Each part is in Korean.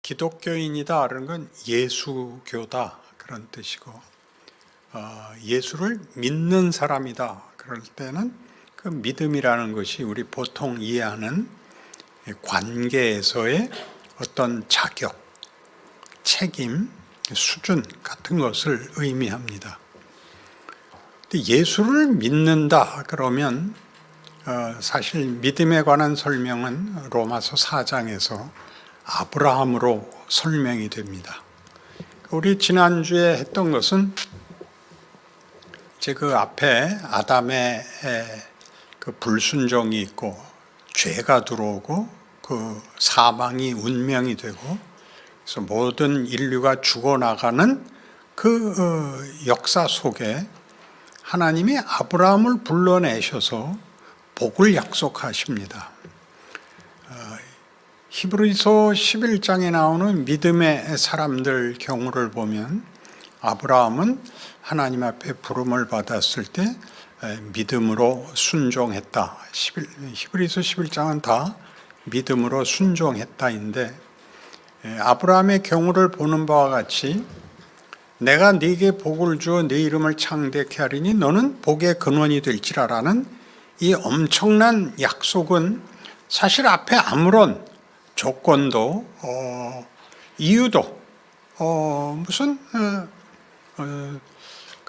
기독교인이다 그런 건 예수교다 그런 뜻이고, 예수를 믿는 사람이다 그럴 때는 그 믿음이라는 것이 우리 보통 이해하는 관계에서의 어떤 자격, 책임, 수준 같은 것을 의미합니다. 예수를 믿는다 그러면 사실 믿음에 관한 설명은 로마서 4장에서 아브라함으로 설명이 됩니다. 우리 지난주에 했던 것은 이제 그 앞에 아담의 그 불순종이 있고 죄가 들어오고 그 사망이 운명이 되고 그래서 모든 인류가 죽어나가는 그 역사 속에 하나님이 아브라함을 불러내셔서 복을 약속하십니다. 히브리서 11장에 나오는 믿음의 사람들 경우를 보면 아브라함은 하나님 앞에 부름을 받았을 때 믿음으로 순종했다. 히브리서 11장은 다 믿음으로 순종했다인데, 아브라함의 경우를 보는 바와 같이 내가 네게 복을 주어 네 이름을 창대케 하리니 너는 복의 근원이 될지라라는 이 엄청난 약속은 사실 앞에 아무런 조건도 이유도 무슨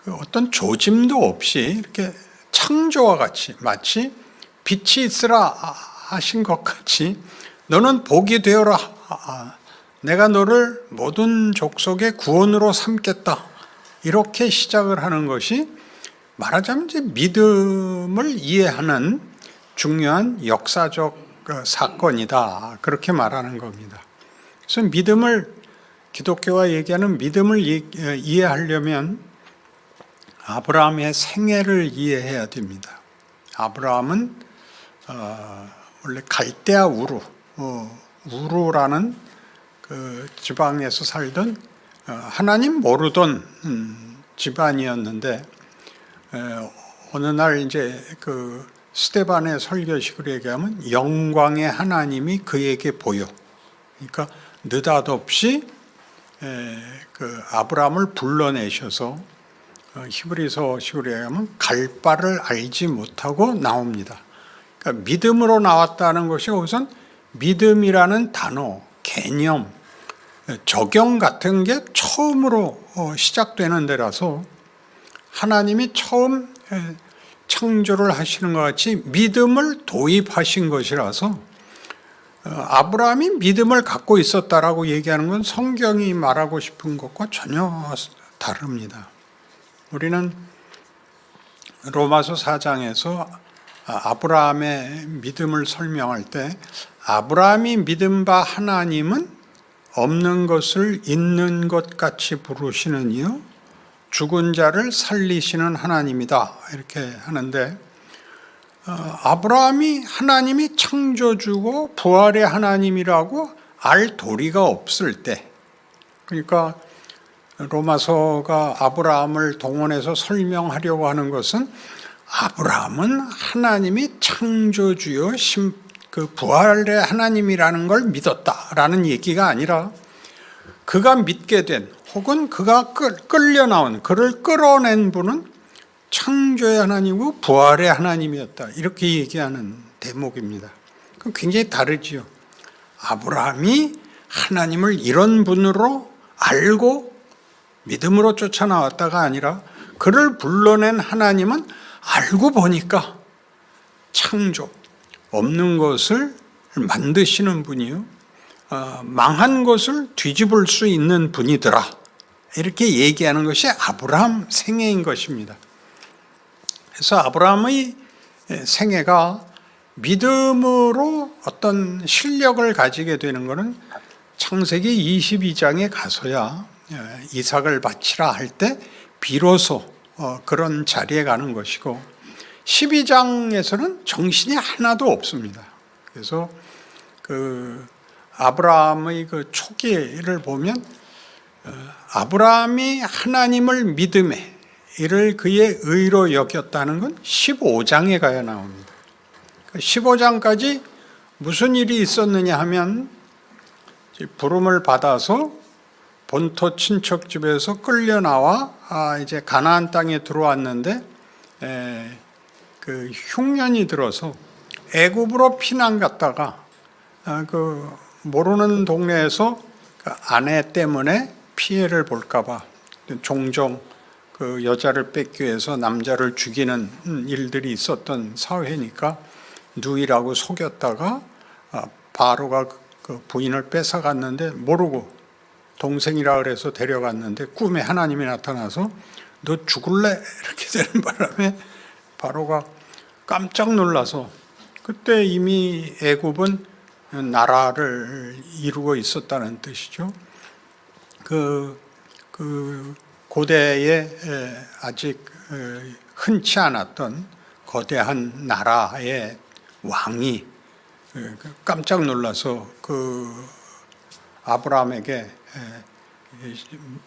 어떤 조짐도 없이 이렇게 창조와 같이 마치 빛이 있으라 하신 것 같이 너는 복이 되어라, 내가 너를 모든 족속의 구원으로 삼겠다, 이렇게 시작을 하는 것이 말하자면 이제 믿음을 이해하는 중요한 역사적 사건이다, 그렇게 말하는 겁니다. 그래서 믿음을, 기독교가 얘기하는 믿음을 이해하려면 아브라함의 생애를 이해해야 됩니다. 아브라함은 원래 갈대아 우루라는 그 지방에서 살던 하나님 모르던 집안이었는데, 어느 날 이제 그 스데반의 설교식으로 얘기하면 영광의 하나님이 그에게 보여. 그러니까 느닷없이 그 아브라함을 불러내셔서 히브리서식으로 얘기하면 갈 바를 알지 못하고 나옵니다. 그러니까 믿음으로 나왔다는 것이 우선 믿음이라는 단어, 개념, 적용 같은 게 처음으로 시작되는 데라서 하나님이 처음 창조를 하시는 것 같이 믿음을 도입하신 것이라서 아브라함이 믿음을 갖고 있었다라고 얘기하는 건 성경이 말하고 싶은 것과 전혀 다릅니다. 우리는 로마서 4장에서 아브라함의 믿음을 설명할 때 아브라함이 믿은 바 하나님은 없는 것을 있는 것 같이 부르시는 이요 죽은 자를 살리시는 하나님이다, 이렇게 하는데, 아브라함이 하나님이 창조주고 부활의 하나님이라고 알 도리가 없을 때, 그러니까 로마서가 아브라함을 동원해서 설명하려고 하는 것은 아브라함은 하나님이 창조주요 그 부활의 하나님이라는 걸 믿었다라는 얘기가 아니라 그가 믿게 된, 혹은 그가 끌려 나온, 그를 끌어낸 분은 창조의 하나님이고 부활의 하나님이었다, 이렇게 얘기하는 대목입니다. 그럼 굉장히 다르지요. 아브라함이 하나님을 이런 분으로 알고 믿음으로 쫓아나왔다가 아니라 그를 불러낸 하나님은 알고 보니까 창조, 없는 것을 만드시는 분이요 망한 것을 뒤집을 수 있는 분이더라, 이렇게 얘기하는 것이 아브라함 생애인 것입니다. 그래서 아브라함의 생애가 믿음으로 어떤 실력을 가지게 되는 것은 창세기 22장에 가서야 이삭을 바치라 할 때 비로소 그런 자리에 가는 것이고, 12장에서는 정신이 하나도 없습니다. 그래서 그 아브라함의 그 초기를 보면 아브라함이 하나님을 믿음에 이를 그의 의로 여겼다는 건 15장에 가야 나옵니다. 15장까지 무슨 일이 있었느냐 하면 부름을 받아서 본토 친척 집에서 끌려 나와 이제 가나안 땅에 들어왔는데 그 흉년이 들어서 애굽으로 피난 갔다가 그 모르는 동네에서 그 아내 때문에 피해를 볼까봐 종종 그 여자를 뺏기 위해서 남자를 죽이는 일들이 있었던 사회니까 누이라고 속였다가 바로가 그 부인을 뺏어갔는데 모르고 동생이라 그래서 데려갔는데 꿈에 하나님이 나타나서 너 죽을래? 이렇게 되는 바람에 바로가 깜짝 놀라서 그때 이미 애굽은 나라를 이루고 있었다는 뜻이죠. 그 고대에 아직 흔치 않았던 거대한 나라의 왕이 깜짝 놀라서 그 아브라함에게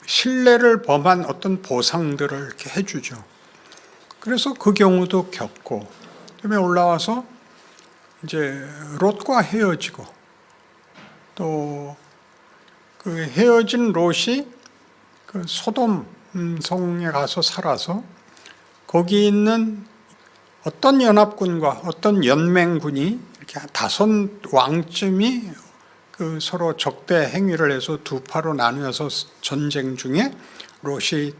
신뢰를 범한 어떤 보상들을 이렇게 해주죠. 그래서 그 경우도 겪고, 그다음에 올라와서 이제 롯과 헤어지고, 또 그 헤어진 롯이 그 소돔 성에 가서 살아서 거기 있는 어떤 연합군과 어떤 연맹군이 이렇게 5왕쯤이 그 서로 적대 행위를 해서 두 파로 나누어서 전쟁 중에 롯이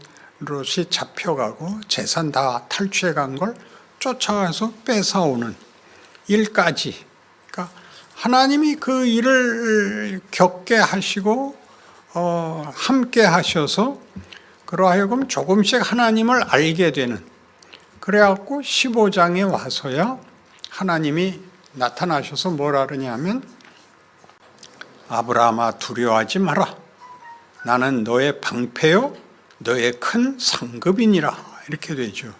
잡혀가고 재산 다 탈취해 간 걸 쫓아가서 뺏어오는 일까지, 그러니까 하나님이 그 일을 겪게 하시고 함께 하셔서 그러하여금 조금씩 하나님을 알게 되는, 그래갖고 15장에 와서야 하나님이 나타나셔서 뭐라 그러냐면 아브라함아 두려워하지 마라. 나는 너의 방패요 너의 큰 상급이니라. 이렇게 되죠.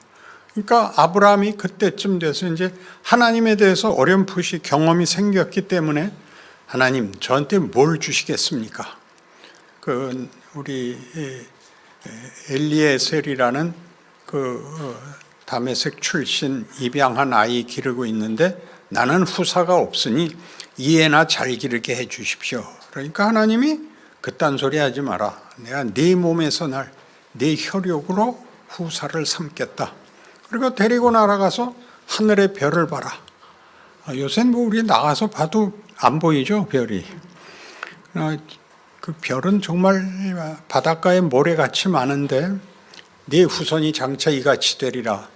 그러니까 아브라함이 그때쯤 돼서 이제 하나님에 대해서 어렴풋이 경험이 생겼기 때문에 하나님 저한테 뭘 주시겠습니까? 그 우리 엘리에셀이라는 그 다메섹 출신 입양한 아이 기르고 있는데 나는 후사가 없으니 이해나 잘 기르게 해 주십시오. 그러니까 하나님이 그딴 소리 하지 마라. 내가 네 몸에서 네 혈육으로 후사를 삼겠다. 그리고 데리고 날아가서 하늘의 별을 봐라. 요새는 뭐 우리 나가서 봐도 안 보이죠, 별이. 그 별은 정말 바닷가에 모래같이 많은데 네 후손이 장차 이같이 되리라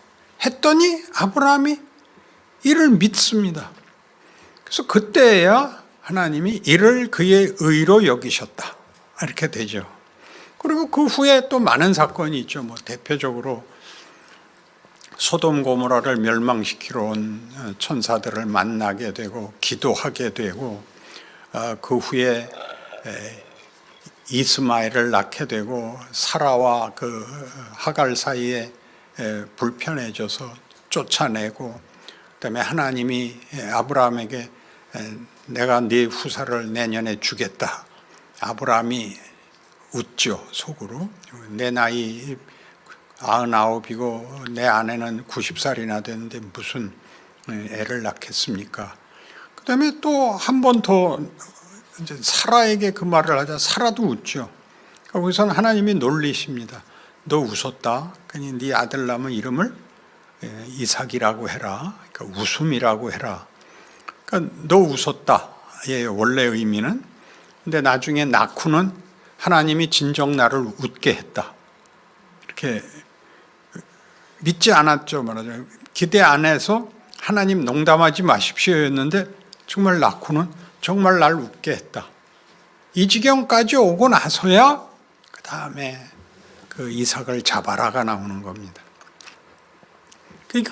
했더니 아브라함이 이를 믿습니다. 그래서 그때야 하나님이 이를 그의 의로 여기셨다. 이렇게 되죠. 그리고 그 후에 또 많은 사건이 있죠. 뭐 대표적으로 소돔 고모라를 멸망시키러 온 천사들을 만나게 되고 기도하게 되고, 그 후에 이스마엘을 낳게 되고 사라와 그 하갈 사이에 불편해져서 쫓아내고, 그다음에 하나님이 아브라함에게 내가 네 후사를 내년에 주겠다. 아브라함이 웃죠, 속으로. 내 나이 99이고 내 아내는 90살이나 됐는데 무슨 애를 낳겠습니까? 그다음에 또 한 번 더 이제 사라에게 그 말을 하자 사라도 웃죠. 거기서는 하나님이 놀리십니다. 너 웃었다. 그니 네 아들 낳으면 이름을 이삭이라고 해라. 그러니까 웃음이라고 해라. 그러니까 너 웃었다. 예, 원래 의미는. 근데 나중에 낳고는 하나님이 진정 나를 웃게 했다. 이렇게 믿지 않았죠, 말하자면. 기대 안 해서 하나님 농담하지 마십시오였는데 정말 낳고는 정말 날 웃게 했다. 이 지경까지 오고 나서야 그 다음에 그 이삭을 잡아라가 나오는 겁니다.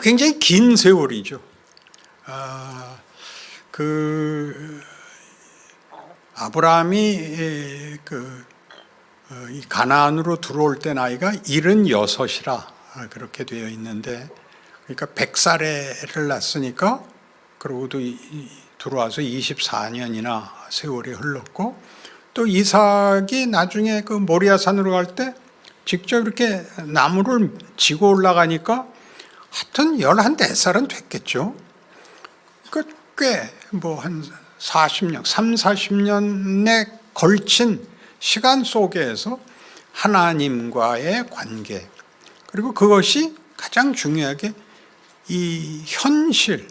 굉장히 긴 세월이죠. 그 아브라함이 이 가나안으로 들어올 때 나이가 76이라 그렇게 되어 있는데, 그러니까 100살에 애를 낳았으니까 그러고도 들어와서 24년이나 세월이 흘렀고, 또 이삭이 나중에 그 모리아산으로 갈 때 직접 이렇게 나무를 지고 올라가니까 하여튼 14살은 됐겠죠. 꽤 뭐 한 40년, 30, 40년의 걸친 시간 속에서 하나님과의 관계, 그리고 그것이 가장 중요하게 이 현실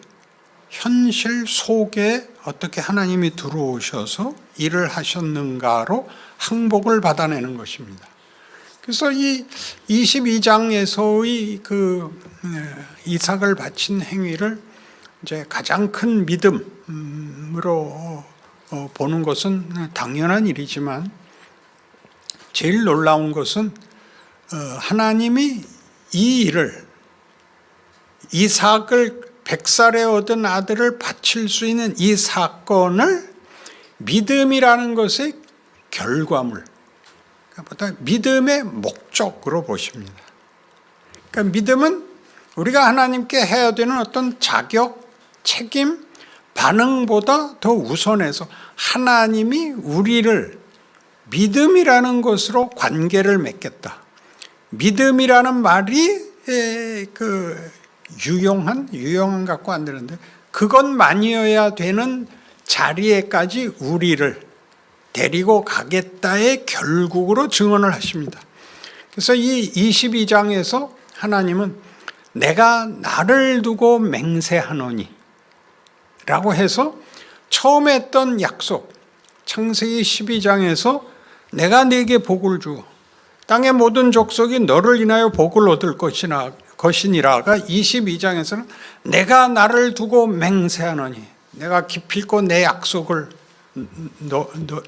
속에 어떻게 하나님이 들어오셔서 일을 하셨는가로 항복을 받아내는 것입니다. 그래서 이 22장에서의 그 이삭을 바친 행위를 이제 가장 큰 믿음으로 보는 것은 당연한 일이지만, 제일 놀라운 것은 하나님이 이 일을, 이삭을 100살에 얻은 아들을 바칠 수 있는 이 사건을 믿음이라는 것의 결과물, 보다 믿음의 목적으로 보십니다. 그러니까 믿음은 우리가 하나님께 해야 되는 어떤 자격, 책임, 반응보다 더 우선해서 하나님이 우리를 믿음이라는 것으로 관계를 맺겠다. 믿음이라는 말이 유용한 갖고 안 되는데, 그것만이어야 되는 자리에까지 우리를 데리고 가겠다의 결국으로 증언을 하십니다. 그래서 이 22장에서 하나님은 내가 나를 두고 맹세하노니 라고 해서 처음에 했던 약속, 창세기 12장에서 내가 네게 복을 주어 땅의 모든 족속이 너를 인하여 복을 얻을 것이니라가 22장에서는 내가 나를 두고 맹세하노니, 내가 기필코 내 약속을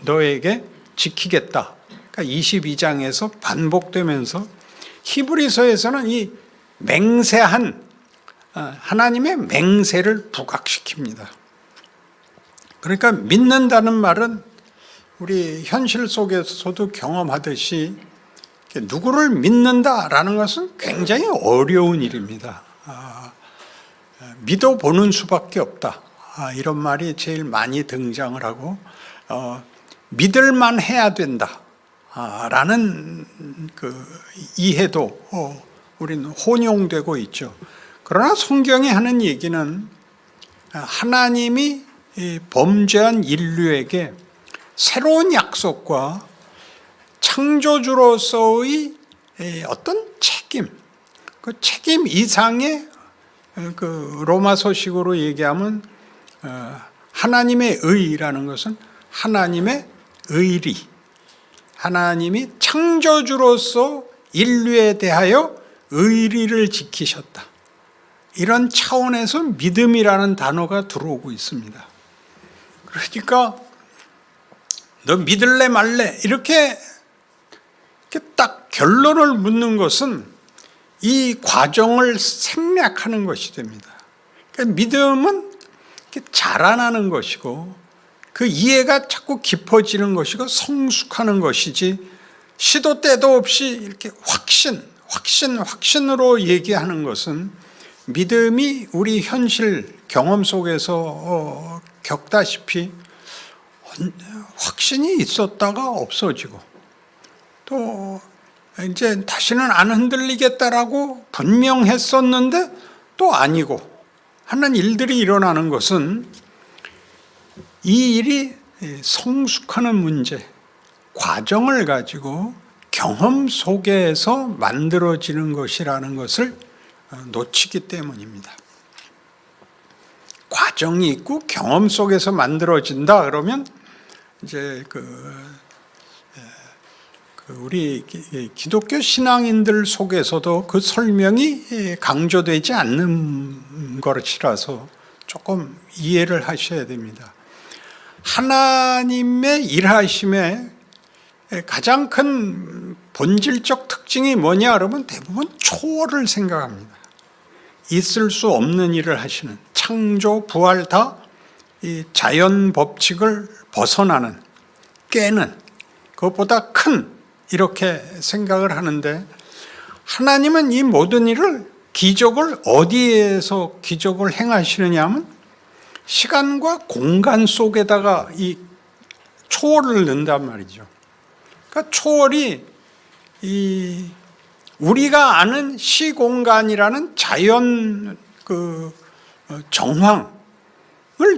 너에게 지키겠다. 그러니까 22장에서 반복되면서 히브리서에서는 이 맹세한 하나님의 맹세를 부각시킵니다. 그러니까 믿는다는 말은 우리 현실 속에서도 경험하듯이 누구를 믿는다라는 것은 굉장히 어려운 일입니다. 믿어보는 수밖에 없다. 이런 말이 제일 많이 등장을 하고, 믿을만 해야 된다. 라는 그 이해도 우리는 혼용되고 있죠. 그러나 성경이 하는 얘기는 하나님이 범죄한 인류에게 새로운 약속과 창조주로서의 어떤 책임, 그 책임 이상의 그 로마서식으로 얘기하면 하나님의 의라는 것은 하나님의 의리, 하나님이 창조주로서 인류에 대하여 의리를 지키셨다. 이런 차원에서 믿음이라는 단어가 들어오고 있습니다. 그러니까 너 믿을래 말래 이렇게 딱 결론을 묻는 것은 이 과정을 생략하는 것이 됩니다. 그러니까 믿음은 자라나는 것이고 그 이해가 자꾸 깊어지는 것이고 성숙하는 것이지, 시도 때도 없이 이렇게 확신으로 얘기하는 것은 믿음이 우리 현실 경험 속에서 겪다시피 확신이 있었다가 없어지고, 또 이제 다시는 안 흔들리겠다라고 분명했었는데 또 아니고 하는 일들이 일어나는 것은 이 일이 성숙하는 문제, 과정을 가지고 경험 속에서 만들어지는 것이라는 것을 놓치기 때문입니다. 과정이 있고 경험 속에서 만들어진다 그러면 이제 우리 기독교 신앙인들 속에서도 그 설명이 강조되지 않는 것이라서 조금 이해를 하셔야 됩니다. 하나님의 일하심의 가장 큰 본질적 특징이 뭐냐 그러면 대부분 초월을 생각합니다. 있을 수 없는 일을 하시는, 창조, 부활 다 이 자연 법칙을 벗어나는, 깨는, 그것보다 큰, 이렇게 생각을 하는데, 하나님은 이 모든 일을 기적을 어디에서 기적을 행하시느냐 하면 시간과 공간 속에다가 이 초월을 넣는단 말이죠. 그러니까 초월이 이 우리가 아는 시공간이라는 자연 정황을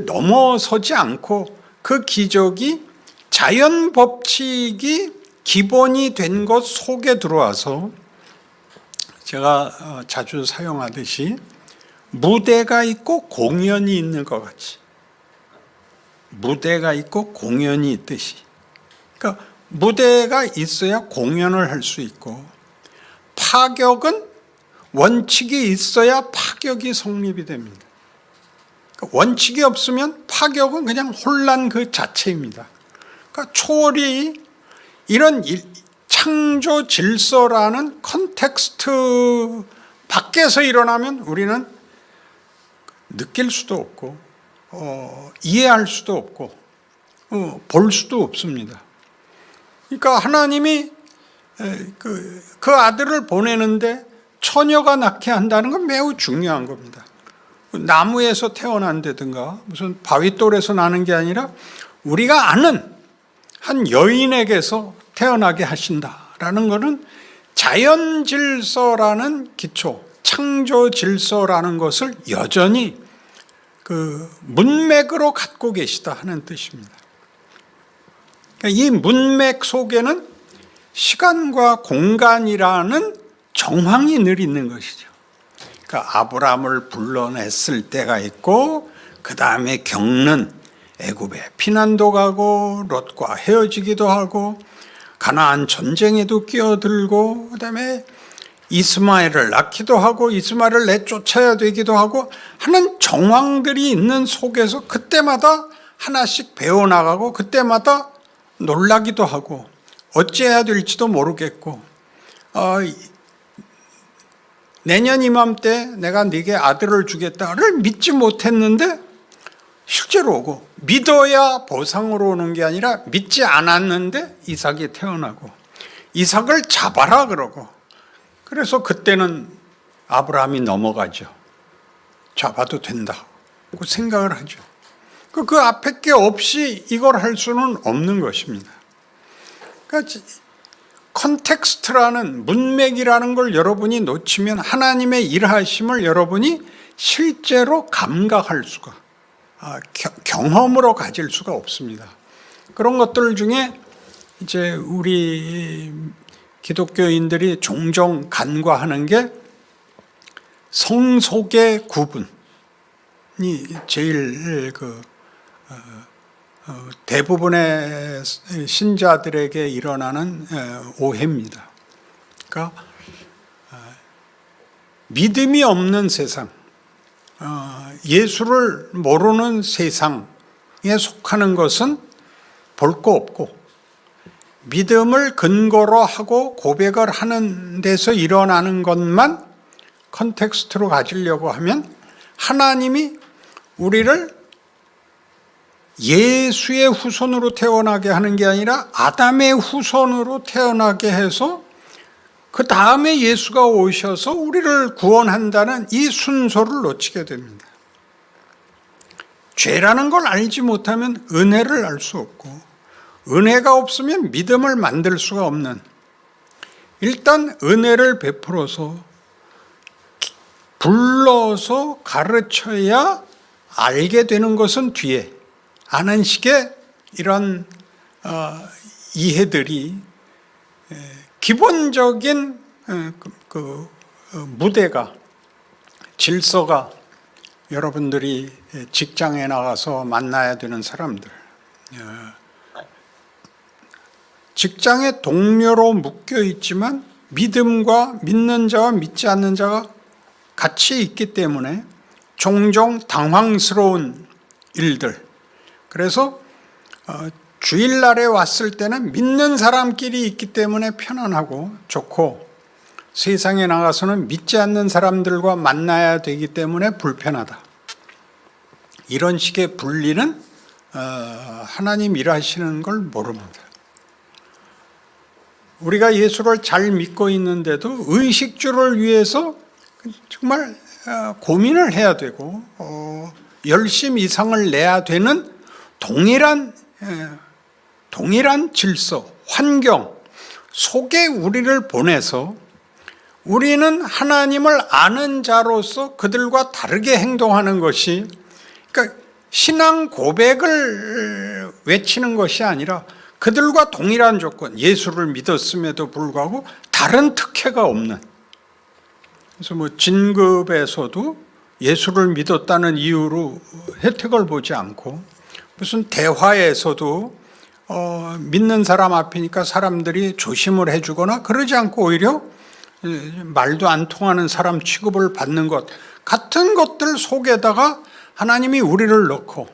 넘어서지 않고 그 기적이 자연 법칙이 기본이 된 것 속에 들어와서 제가 자주 사용하듯이 무대가 있고 공연이 있는 것 같이, 무대가 있고 공연이 있듯이, 그러니까 무대가 있어야 공연을 할 수 있고, 파격은 원칙이 있어야 파격이 성립이 됩니다. 그러니까 원칙이 없으면 파격은 그냥 혼란 그 자체입니다. 그러니까 초월이 이런 창조 질서라는 컨텍스트 밖에서 일어나면 우리는 느낄 수도 없고 이해할 수도 없고 볼 수도 없습니다. 그러니까 하나님이 그 아들을 보내는데 처녀가 낳게 한다는 건 매우 중요한 겁니다. 나무에서 태어난다든가 무슨 바위돌에서 나는 게 아니라 우리가 아는 한 여인에게서 태어나게 하신다라는 것은 자연 질서라는 기초, 창조 질서라는 것을 여전히 그 문맥으로 갖고 계시다 하는 뜻입니다. 이 문맥 속에는 시간과 공간이라는 정황이 늘 있는 것이죠. 그러니까 아브라함을 불러냈을 때가 있고, 그 다음에 겪는 애굽에 피난도 가고, 롯과 헤어지기도 하고, 가나안 전쟁에도 끼어들고, 그 다음에 이스마엘을 낳기도 하고, 이스마엘을 내쫓아야 되기도 하고 하는 정황들이 있는 속에서 그때마다 하나씩 배워나가고, 그때마다 놀라기도 하고, 어찌해야 될지도 모르겠고, 내년 이맘때 내가 네게 아들을 주겠다를 믿지 못했는데 실제로 오고, 믿어야 보상으로 오는 게 아니라 믿지 않았는데 이삭이 태어나고, 이삭을 잡아라 그러고, 그래서 그때는 아브라함이 넘어가죠. 잡아도 된다고 생각을 하죠. 그 앞에 게 없이 이걸 할 수는 없는 것입니다. 그러니까 컨텍스트라는 문맥이라는 걸 여러분이 놓치면 하나님의 일하심을 여러분이 실제로 감각할 수가, 경험으로 가질 수가 없습니다. 그런 것들 중에 이제 우리 기독교인들이 종종 간과하는 게 성속의 구분이 제일 대부분의 신자들에게 일어나는 오해입니다. 그러니까 믿음이 없는 세상, 예수를 모르는 세상에 속하는 것은 볼 거 없고, 믿음을 근거로 하고 고백을 하는 데서 일어나는 것만 컨텍스트로 가지려고 하면 하나님이 우리를 예수의 후손으로 태어나게 하는 게 아니라 아담의 후손으로 태어나게 해서 그 다음에 예수가 오셔서 우리를 구원한다는 이 순서를 놓치게 됩니다. 죄라는 걸 알지 못하면 은혜를 알 수 없고, 은혜가 없으면 믿음을 만들 수가 없는, 일단 은혜를 베풀어서 불러서 가르쳐야 알게 되는 것은 뒤에 아는 식의 이런 이해들이 기본적인 무대가, 질서가 여러분들이 직장에 나가서 만나야 되는 사람들, 직장의 동료로 묶여 있지만 믿음과 믿는 자와 믿지 않는 자가 같이 있기 때문에 종종 당황스러운 일들, 그래서 주일날에 왔을 때는 믿는 사람끼리 있기 때문에 편안하고 좋고, 세상에 나가서는 믿지 않는 사람들과 만나야 되기 때문에 불편하다. 이런 식의 분리는 하나님 일하시는 걸 모릅니다. 우리가 예수를 잘 믿고 있는데도 의식주를 위해서 정말 고민을 해야 되고 열심 이상을 내야 되는 동일한 질서, 환경 속에 우리를 보내서 우리는 하나님을 아는 자로서 그들과 다르게 행동하는 것이, 그러니까 신앙 고백을 외치는 것이 아니라 그들과 동일한 조건, 예수를 믿었음에도 불구하고 다른 특혜가 없는, 그래서 뭐 진급에서도 예수를 믿었다는 이유로 혜택을 보지 않고, 무슨 대화에서도 믿는 사람 앞이니까 사람들이 조심을 해주거나 그러지 않고 오히려 말도 안 통하는 사람 취급을 받는 것 같은 것들 속에다가 하나님이 우리를 넣고,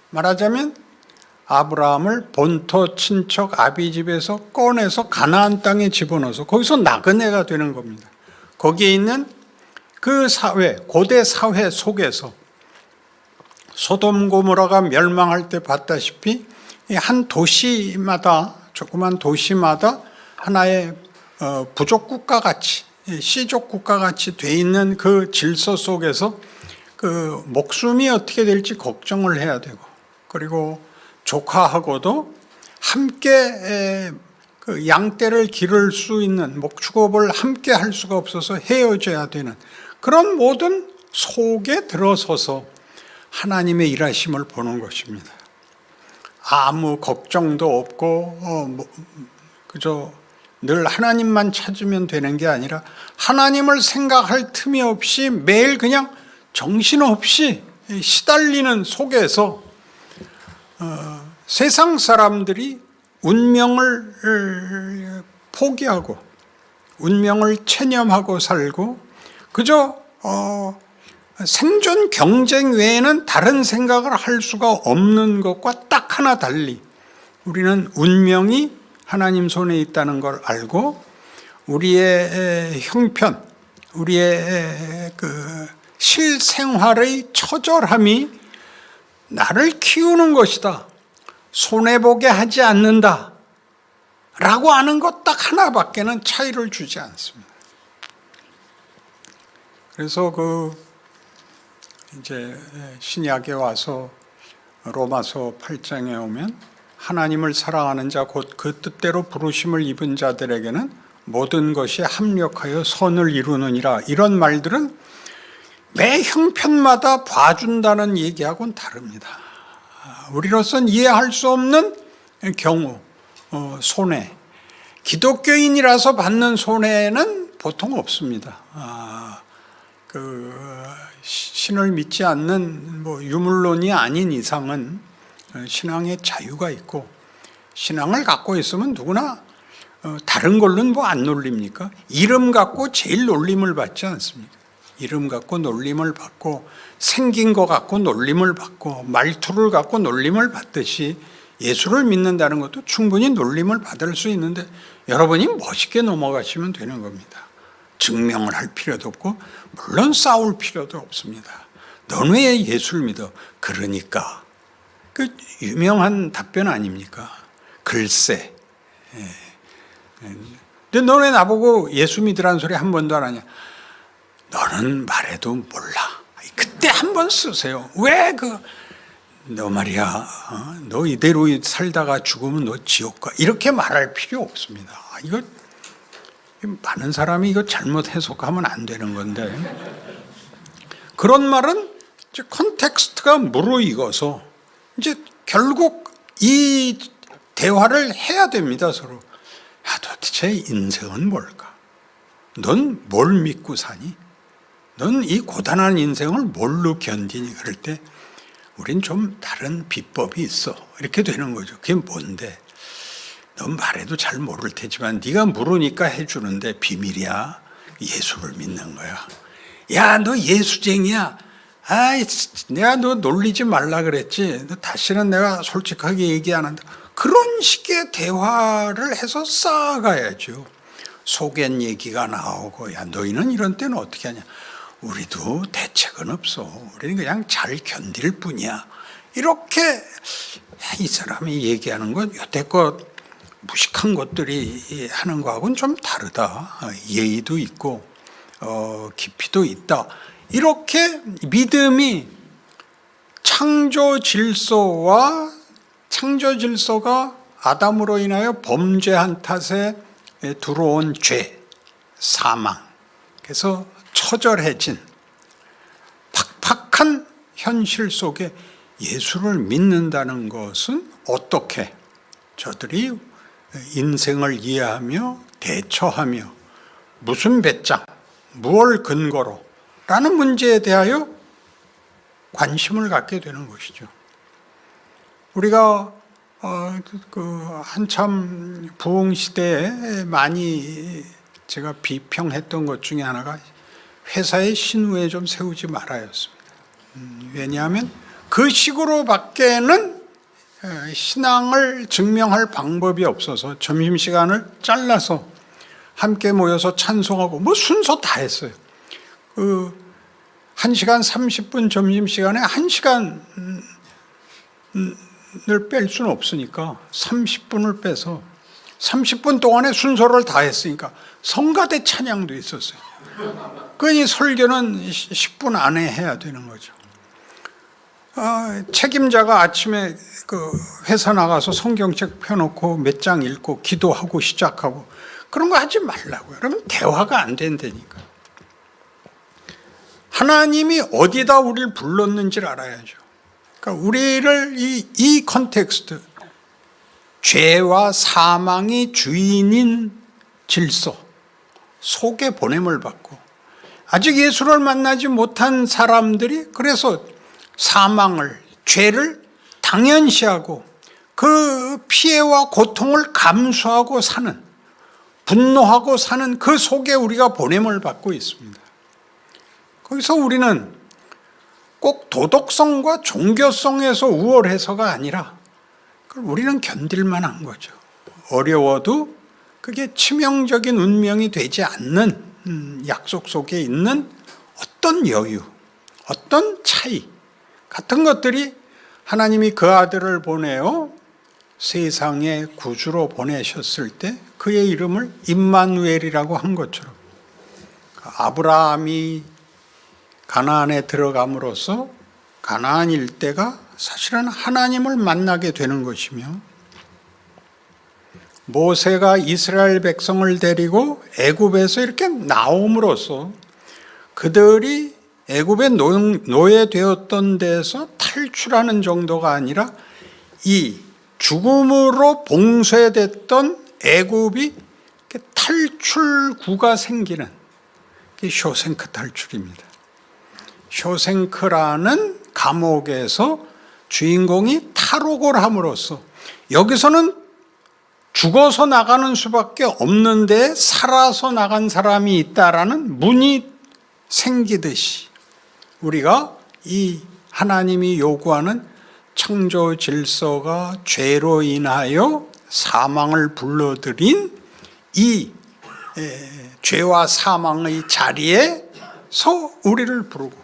말하자면 아브라함을 본토 친척 아비집에서 꺼내서 가나안 땅에 집어넣어서 거기서 나그네가 되는 겁니다. 거기에 있는 그 사회, 고대 사회 속에서 소돔 고모라가 멸망할 때 봤다시피 한 도시마다, 조그만 도시마다 하나의 부족 국가같이, 시족 국가같이 돼 있는 그 질서 속에서 그 목숨이 어떻게 될지 걱정을 해야 되고, 그리고 조카하고도 함께 그 양떼를 기를 수 있는 목축업을 함께 할 수가 없어서 헤어져야 되는 그런 모든 속에 들어서서 하나님의 일하심을 보는 것입니다. 아무 걱정도 없고 그저 늘 하나님만 찾으면 되는 게 아니라 하나님을 생각할 틈이 없이 매일 그냥 정신없이 시달리는 속에서 세상 사람들이 운명을 포기하고 운명을 체념하고 살고 그저 생존 경쟁 외에는 다른 생각을 할 수가 없는 것과 딱 하나 달리 우리는 운명이 하나님 손에 있다는 걸 알고 우리의 형편, 우리의 그 실생활의 처절함이 나를 키우는 것이다, 손해보게 하지 않는다 라고 아는 것 딱 하나밖에는 차이를 주지 않습니다. 그래서 이제 신약에 와서 로마서 8장에 오면 하나님을 사랑하는 자 곧 그 뜻대로 부르심을 입은 자들에게는 모든 것이 합력하여 선을 이루느니라, 이런 말들은 매 형편마다 봐준다는 얘기하고는 다릅니다. 우리로서는 이해할 수 없는 경우, 손해, 기독교인이라서 받는 손해는 보통 없습니다. 신을 믿지 않는 유물론이 아닌 이상은 신앙의 자유가 있고, 신앙을 갖고 있으면 누구나 다른 걸로는 안 놀립니까? 이름 갖고 제일 놀림을 받지 않습니까? 이름 갖고 놀림을 받고, 생긴 거 갖고 놀림을 받고, 말투를 갖고 놀림을 받듯이 예수를 믿는다는 것도 충분히 놀림을 받을 수 있는데 여러분이 멋있게 넘어가시면 되는 겁니다. 증명을 할 필요도 없고 물론 싸울 필요도 없습니다. 너는 왜 예수를 믿어? 그러니까. 그 유명한 답변 아닙니까? 글쎄. 근데 너네 나보고 예수 믿으라는 소리 한 번도 안 하냐? 너는 말해도 몰라. 그때 한 번 쓰세요. 왜 너 말이야, 너 이대로 살다가 죽으면 너 지옥 가, 이렇게 말할 필요 없습니다. 이거 많은 사람이 이거 잘못 해석하면 안 되는 건데, 그런 말은 이제 컨텍스트가 무르익어서 이제 결국 이 대화를 해야 됩니다, 서로. 야, 도대체 인생은 뭘까? 넌 뭘 믿고 사니? 넌 이 고단한 인생을 뭘로 견디니? 그럴 때 우린 좀 다른 비법이 있어, 이렇게 되는 거죠. 그게 뭔데? 넌 말해도 잘 모를 테지만 네가 물으니까 해주는데 비밀이야. 예수를 믿는 거야. 야, 너 예수쟁이야. 아이, 내가 너 놀리지 말라 그랬지. 너 다시는 내가 솔직하게 얘기 안 한다. 그런 식의 대화를 해서 쌓아가야죠. 속엔 얘기가 나오고, 야, 너희는 이런 때는 어떻게 하냐? 우리도 대책은 없어. 우리는 그냥 잘 견딜 뿐이야. 이렇게 이 사람이 얘기하는 건 여태껏 무식한 것들이 하는 거하고는 좀 다르다. 예의도 있고 깊이도 있다. 이렇게 믿음이 창조 질서가 아담으로 인하여 범죄한 탓에 들어온 죄, 사망, 그래서 처절해진 팍팍한 현실 속에 예수를 믿는다는 것은 어떻게 저들이 인생을 이해하며 대처하며 무슨 배짱, 무엇을 근거로 라는 문제에 대하여 관심을 갖게 되는 것이죠. 우리가 한참 부흥 시대에 많이 제가 비평했던 것 중에 하나가 회사에 신우에 좀 세우지 말아였습니다. 왜냐하면 그 식으로 밖에는 신앙을 증명할 방법이 없어서 점심시간을 잘라서 함께 모여서 찬송하고 뭐 순서 다 했어요. 1시간 30분 점심시간에 1시간을 뺄 수는 없으니까 30분을 빼서 30분 동안에 순서를 다 했으니까 성가대 찬양도 있었어요. 그러니 설교는 10분 안에 해야 되는 거죠. 책임자가 아침에 회사 나가서 성경책 펴놓고 몇 장 읽고 기도하고 시작하고 그런 거 하지 말라고요. 그러면 대화가 안 된다니까. 하나님이 어디다 우리를 불렀는지를 알아야죠. 그러니까 우리를 이 컨텍스트, 죄와 사망이 주인인 질서 속에 보냄을 받고 아직 예수를 만나지 못한 사람들이 그래서 사망을, 죄를 당연시하고 그 피해와 고통을 감수하고 사는, 분노하고 사는 그 속에 우리가 보냄을 받고 있습니다. 거기서 우리는 꼭 도덕성과 종교성에서 우월해서가 아니라 우리는 견딜만 한 거죠. 어려워도 그게 치명적인 운명이 되지 않는 약속 속에 있는 어떤 여유, 어떤 차이 같은 것들이 하나님이 그 아들을 보내어 세상에 구주로 보내셨을 때 그의 이름을 임마누엘이라고 한 것처럼 아브라함이 가나안에 들어감으로써 가나안 일대가 사실은 하나님을 만나게 되는 것이며 모세가 이스라엘 백성을 데리고 애굽에서 이렇게 나옴으로써 그들이 애굽에 노예되었던 데서 탈출하는 정도가 아니라 이 죽음으로 봉쇄됐던 애굽이 탈출구가 생기는 게 쇼생크 탈출입니다. 쇼생크라는 감옥에서 주인공이 탈옥을 함으로써 여기서는 죽어서 나가는 수밖에 없는데 살아서 나간 사람이 있다라는 문이 생기듯이 우리가 이 하나님이 요구하는 창조 질서가 죄로 인하여 사망을 불러들인 이 죄와 사망의 자리에서 우리를 부르고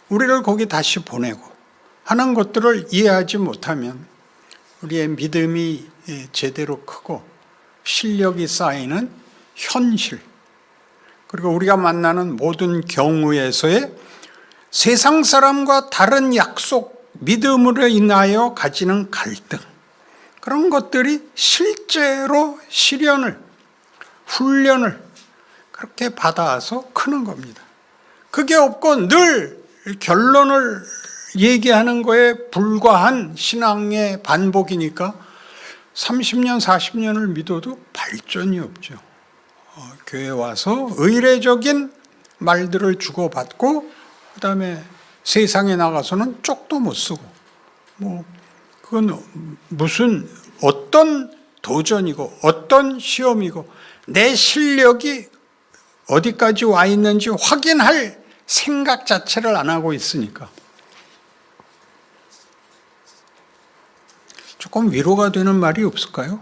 우리를 거기 다시 보내고 하는 것들을 이해하지 못하면 우리의 믿음이 제대로 크고 실력이 쌓이는 현실 그리고 우리가 만나는 모든 경우에서의 세상 사람과 다른 약속, 믿음으로 인하여 가지는 갈등 그런 것들이 실제로 실현을, 훈련을 그렇게 받아서 크는 겁니다. 그게 없고 늘 결론을 얘기하는 거에 불과한 신앙의 반복이니까 30년, 40년을 믿어도 발전이 없죠. 교회 와서 의례적인 말들을 주고받고 그 다음에 세상에 나가서는 쪽도 못 쓰고 그건 무슨 어떤 도전이고 어떤 시험이고 내 실력이 어디까지 와 있는지 확인할 생각 자체를 안 하고 있으니까 조금 위로가 되는 말이 없을까요?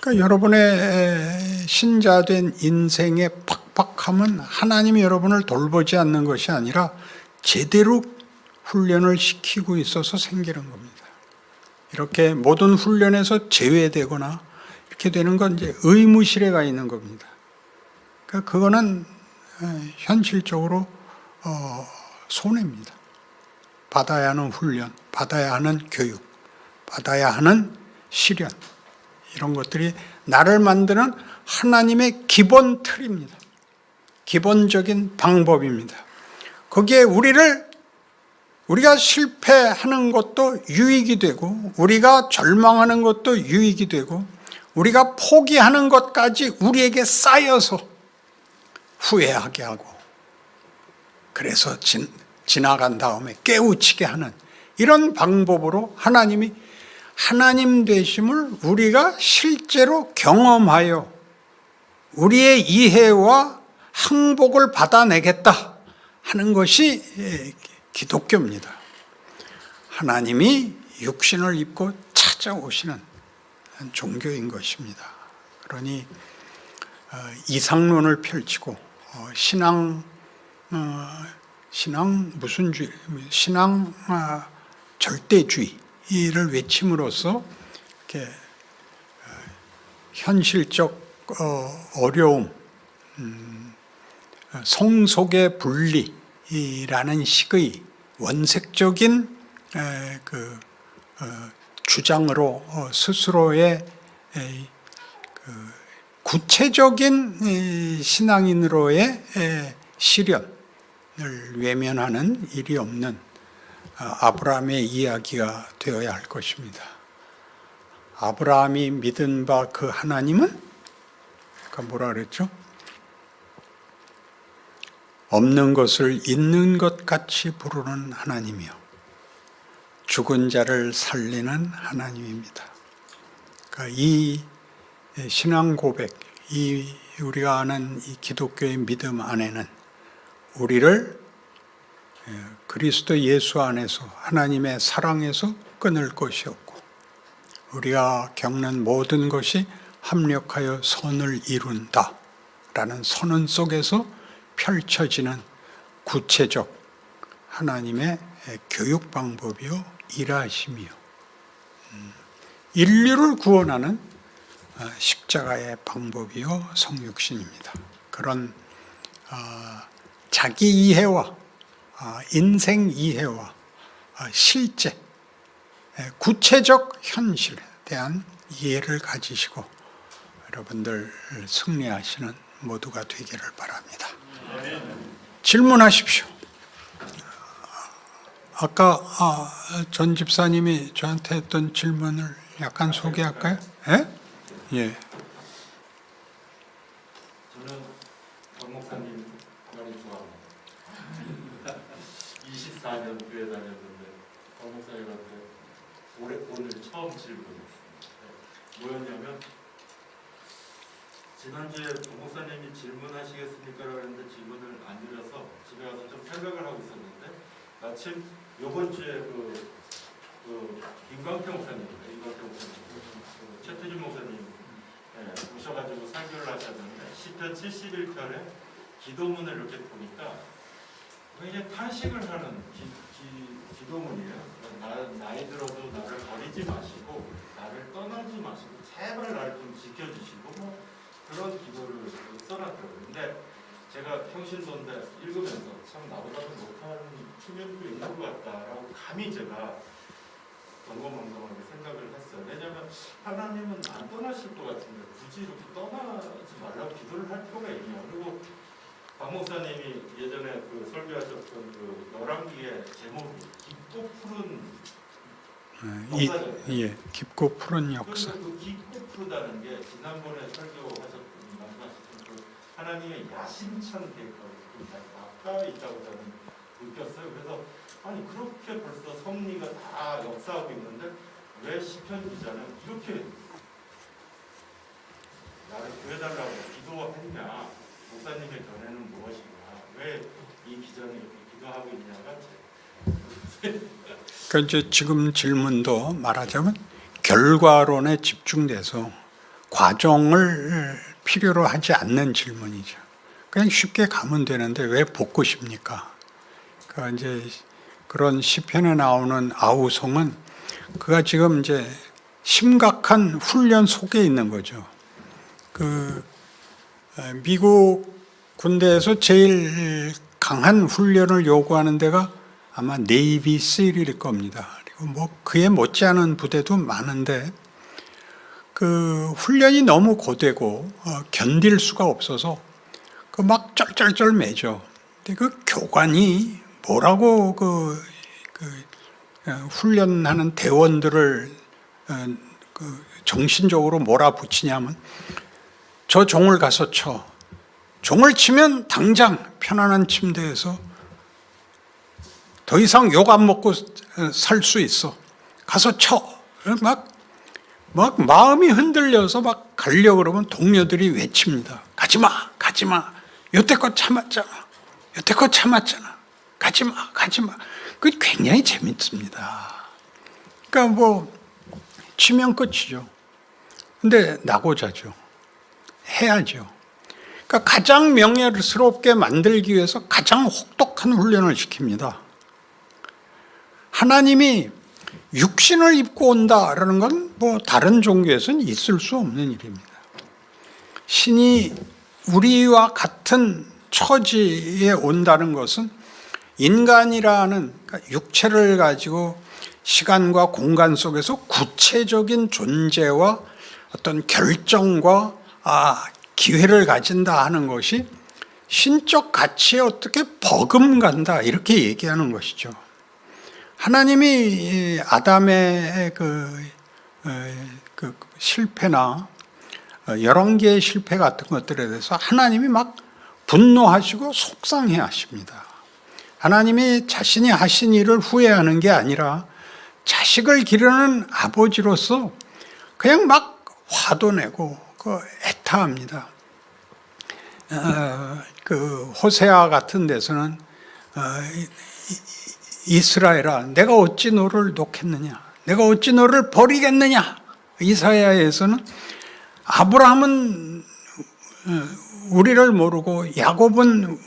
그러니까 여러분의 신자된 인생의 팍팍함은 하나님이 여러분을 돌보지 않는 것이 아니라 제대로 훈련을 시키고 있어서 생기는 겁니다. 이렇게 모든 훈련에서 제외되거나 이렇게 되는 건 이제 의무실에 가 있는 겁니다. 그러니까 그거는 현실적으로 손해입니다. 받아야 하는 훈련, 받아야 하는 교육, 받아야 하는 실현 이런 것들이 나를 만드는 하나님의 기본 틀입니다. 기본적인 방법입니다. 거기에 우리를 우리가 실패하는 것도 유익이 되고, 우리가 절망하는 것도 유익이 되고, 우리가 포기하는 것까지 우리에게 쌓여서 후회하게 하고, 그래서 지나간 다음에 깨우치게 하는 이런 방법으로 하나님이 하나님 되심을 우리가 실제로 경험하여 우리의 이해와 항복을 받아내겠다 하는 것이 기독교입니다. 하나님이 육신을 입고 찾아오시는 종교인 것입니다. 그러니 이상론을 펼치고 신앙 무슨 신앙 절대주의를 외침으로써 이렇게 현실적 어려움, 성속의 분리라는 식의 원색적인 그 주장으로 스스로의 구체적인 신앙인으로의 시련을 외면하는 일이 없는 아브라함의 이야기가 되어야 할 것입니다. 아브라함이 믿은 바 그 하나님은 뭐라 그랬죠? 없는 것을 있는 것 같이 부르는 하나님이요, 죽은 자를 살리는 하나님입니다. 그러니까 이 신앙 고백, 이 우리가 아는 이 기독교의 믿음 안에는 우리를 그리스도 예수 안에서 하나님의 사랑에서 끊을 것이 없고, 우리가 겪는 모든 것이 합력하여 선을 이룬다 라는 선언 속에서 펼쳐지는 구체적 하나님의 교육 방법이요, 일하심이요, 인류를 구원하는 십자가의 방법이요, 성육신입니다. 그런 자기 이해와 인생 이해와 실제 구체적 현실에 대한 이해를 가지시고 여러분들 승리하시는 모두가 되기를 바랍니다. 질문하십시오. 아까 전 집사님이 저한테 했던 질문을 약간 소개할까요? 예? 예. 저는 박 목사님 많이 좋아합니다. 24년 교회 다녔는데 박 목사님한테 오늘 처음 질문했습니다. 뭐였냐면, 지난주에 박 목사님이 질문하시겠습니까? 라는데 질문을 안 드려서 집에 가서 좀 생각을 하고 있었는데, 마침 요번 주에 김광태 목사님, 최태준 목사님 오셔가지고 설교를 하셨는데, 시편 71편에 기도문을 이렇게 보니까 굉장히 탄식을 하는 기도문이에요. 나이 들어도 나를 버리지 마시고 나를 떠나지 마시고 제발 나를 좀 지켜주시고 그런 기도를 써놨더라고요. 근데 제가 평신도인데 읽으면서 참 나보다도 못하는 측면도 있는 것 같다라고 감히 제가 덩검망덩하게 생각을 했어요. 왜냐하면 하나님은 안 떠나실 것 같은데 굳이 이렇게 떠나지 말라고 기도를 할 필요가 있냐. 그리고 박 목사님이 예전에 설교하셨던 열왕기의 제목이 깊고 푸른 역사잖아요. 예, 깊고 푸른 역사. 그 깊고 푸르다는 게 지난번에 설교하셨던 말씀하셨던 하나님의 야심찬 계획과 가까이 있다고 저는 느꼈어요. 그래서 아니 그렇게 벌써 섭리가 다 역사하고 있는데 왜 시편 기자는 이렇게 나를 구해달라고 기도했냐, 목사님의 견해는 무엇인가, 왜 이 기자는 이렇게 기도하고 있냐가 그러니까 이제 지금 질문도 말하자면 결과론에 집중돼서 과정을 필요로 하지 않는 질문이죠. 그냥 쉽게 가면 되는데 왜 복구십니까? 그러니까 이제 그런 시편에 나오는 아우성은 그가 지금 이제 심각한 훈련 속에 있는 거죠. 미국 군대에서 제일 강한 훈련을 요구하는 데가 아마 네이비 실일 겁니다. 그리고 그에 못지않은 부대도 많은데 그 훈련이 너무 고되고 견딜 수가 없어서 막 쩔쩔쩔 매죠. 근데 그 교관이 뭐라고 훈련하는 대원들을 정신적으로 몰아붙이냐면 저 종을 가서 쳐. 종을 치면 당장 편안한 침대에서 더 이상 욕 안 먹고 살 수 있어. 가서 쳐. 막 마음이 흔들려서 막 가려고 그러면 동료들이 외칩니다. 가지마, 가지마. 여태껏 참았잖아. 여태껏 참았잖아. 가지마, 가지마. 그게 굉장히 재밌습니다. 그러니까 뭐 치면 끝이죠. 근데 나고자죠. 해야죠. 그러니까 가장 명예스럽게 만들기 위해서 가장 혹독한 훈련을 시킵니다. 하나님이 육신을 입고 온다라는 건 뭐 다른 종교에서는 있을 수 없는 일입니다. 신이 우리와 같은 처지에 온다는 것은 인간이라는 그러니까 육체를 가지고 시간과 공간 속에서 구체적인 존재와 어떤 결정과 기회를 가진다 하는 것이 신적 가치에 어떻게 버금간다 이렇게 얘기하는 것이죠. 하나님이 아담의 그 실패나 열왕기의 실패 같은 것들에 대해서 하나님이 막 분노하시고 속상해 하십니다. 하나님이 자신이 하신 일을 후회하는 게 아니라 자식을 기르는 아버지로서 그냥 막 화도 내고 애타합니다. 호세아 같은 데서는 이스라엘아 내가 어찌 너를 놓겠느냐 내가 어찌 너를 버리겠느냐. 이사야에서는 아브라함은 우리를 모르고 야곱은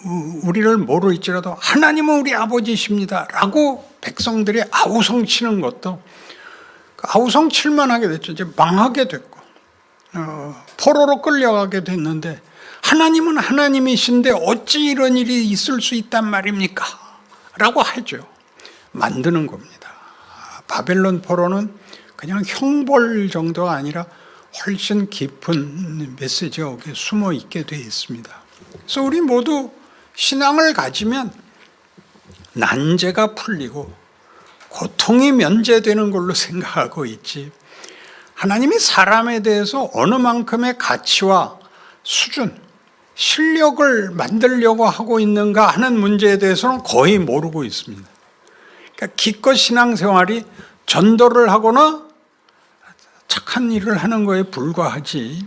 우리를 모를지라도 하나님은 우리 아버지십니다 라고 백성들이 아우성치는 것도 아우성칠만 하게 됐죠. 이제 망하게 됐고 포로로 끌려가게 됐는데 하나님은 하나님이신데 어찌 이런 일이 있을 수 있단 말입니까? 라고 하죠. 만드는 겁니다. 바벨론 포로는 그냥 형벌 정도가 아니라 훨씬 깊은 메시지가 여기에 숨어 있게 되어 있습니다. 그래서 우리 모두 신앙을 가지면 난제가 풀리고 고통이 면제되는 걸로 생각하고 있지 하나님이 사람에 대해서 어느 만큼의 가치와 수준, 실력을 만들려고 하고 있는가 하는 문제에 대해서는 거의 모르고 있습니다. 그러니까 기껏 신앙생활이 전도를 하거나 착한 일을 하는 거에 불과하지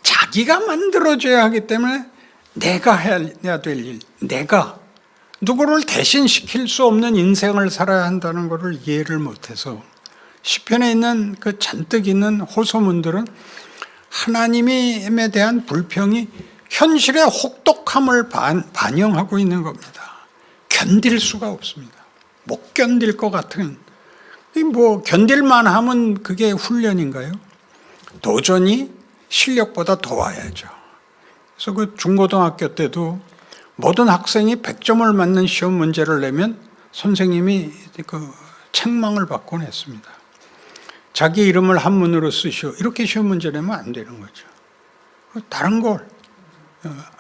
자기가 만들어줘야 하기 때문에 내가 해야 될 일, 내가 누구를 대신 시킬 수 없는 인생을 살아야 한다는 것을 이해를 못해서 시편에 있는 그 잔뜩 있는 호소문들은 하나님에 대한 불평이 현실의 혹독함을 반영하고 있는 겁니다. 견딜 수가 없습니다. 못 견딜 것 같은 뭐 견딜만 하면 그게 훈련인가요? 도전이 실력보다 더 와야죠. 그래서 그 중고등학교 때도 모든 학생이 100점을 맞는 시험 문제를 내면 선생님이 그 책망을 받곤 했습니다. 자기 이름을 한문으로 쓰시오. 이렇게 시험 문제 내면 안 되는 거죠. 다른 걸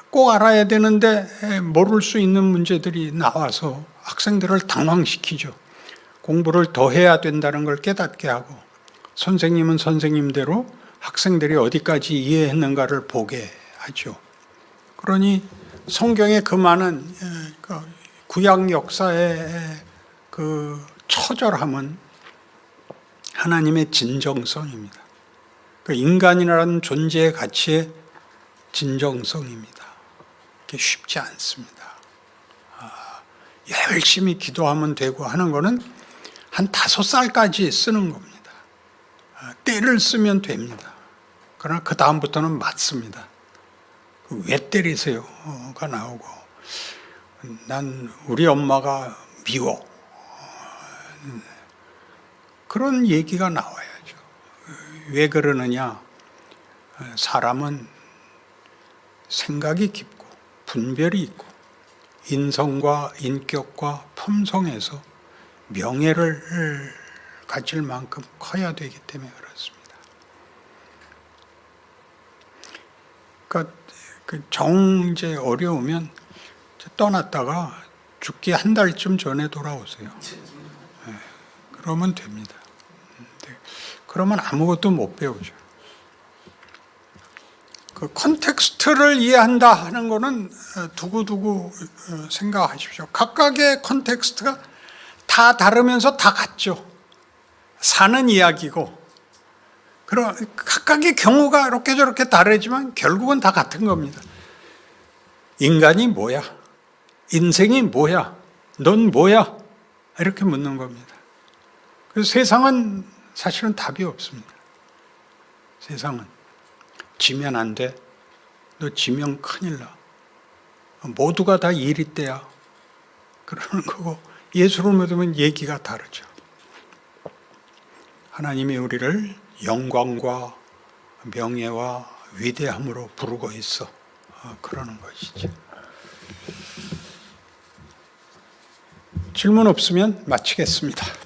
꼭 알아야 되는데 모를 수 있는 문제들이 나와서 학생들을 당황시키죠. 공부를 더 해야 된다는 걸 깨닫게 하고 선생님은 선생님대로 학생들이 어디까지 이해했는가를 보게 하죠. 그러니 성경의 그 많은 구약 역사의 그 처절함은 하나님의 진정성입니다. 그 인간이라는 존재의 가치의 진정성입니다. 그게 쉽지 않습니다. 열심히 기도하면 되고 하는 거는 한 5살까지 쓰는 겁니다. 때를 쓰면 됩니다. 그러나 그 다음부터는 맞습니다. 왜 때리세요가 나오고 난 우리 엄마가 미워 그런 얘기가 나와야죠. 왜 그러느냐? 사람은 생각이 깊고 분별이 있고 인성과 인격과 품성에서 명예를 가질 만큼 커야 되기 때문에 그렇습니다. 그러니까 정제 어려우면 떠났다가 죽기 한 달쯤 전에 돌아오세요. 그러면 됩니다. 그러면 아무것도 못 배우죠. 그 컨텍스트를 이해한다 하는 거는 두고두고 생각하십시오. 각각의 컨텍스트가 다 다르면서 다 같죠. 사는 이야기고, 그런 각각의 경우가 이렇게 저렇게 다르지만 결국은 다 같은 겁니다. 인간이 뭐야? 인생이 뭐야? 넌 뭐야? 이렇게 묻는 겁니다. 그래서 세상은 사실은 답이 없습니다. 세상은 지면 안 돼. 너 지면 큰일 나. 모두가 다 이리 때야. 그러는 거고, 예수를 믿으면 얘기가 다르죠. 하나님이 우리를 영광과 명예와 위대함으로 부르고 있어. 그러는 것이죠. 질문 없으면 마치겠습니다.